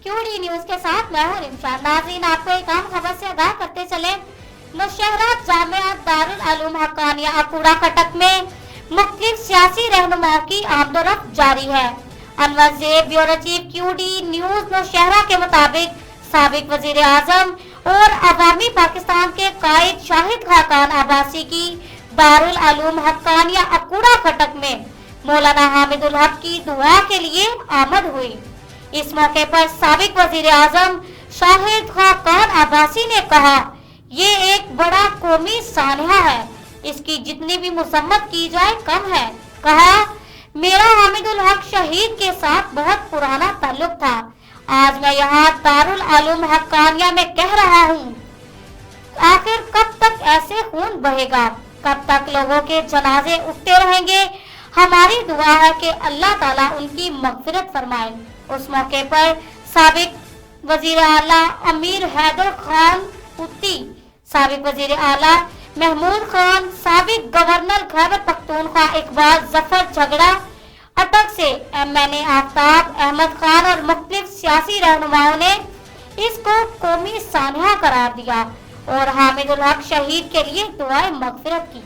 QD news के साथ मैं हूं रिमशान। नाज़रीन, आपको एक अहम खबर से आगाह करते चले। नौशहरा जामिया दारुल उलूम हक्कानिया अकूड़ा खटक में मुख्तलिफ सियासी रहनुमाओं की आमदोरफ्त जारी है। Anwar Zeb, bureau chief, QD news Nowshera के मुताबिक साबिक वजीर आजम और अवामी पाकिस्तान के कायद शाहिद खाकान अब्बासी की दारुल उलूम हक्कानिया अकूड़ा खटक में मौलाना हामिदुल हक की दुआ के लिए आमद हुई। इस मौके पर साबिक वजीर आजम शाहिद खाकान अब्बासी ने कहा, ये एक बड़ा कौमी सानहा है, इसकी जितनी भी मुसम्मत की जाए कम है। कहा, मेरा हामिदुल हक शहीद के साथ बहुत पुराना ताल्लुक था। आज मैं यहाँ दारुल उलूम हक्कानिया में कह रहा हूँ, आखिर कब तक ऐसे खून बहेगा, कब तक लोगों के जनाजे उठते रहेंगे। हमारी दुआ है कि अल्लाह ताला उनकी मग़फ़िरत फरमाए। उस मौके पर साबिक वजीर आला अमीर हैदर खान पुत्ती, साबिक वजीर आला महमूद खान, साबिक गवर्नर खैबर पख्तूनख्वा इकबाल जफर झगड़ा अटक से MNA आफ्ताब अहमद खान और मुख्तलिफ सियासी रहनुमाओं ने इसको कौमी सानहा करार दिया और हामिदुल हक शहीद के लिए दुआए मग़फ़िरत की।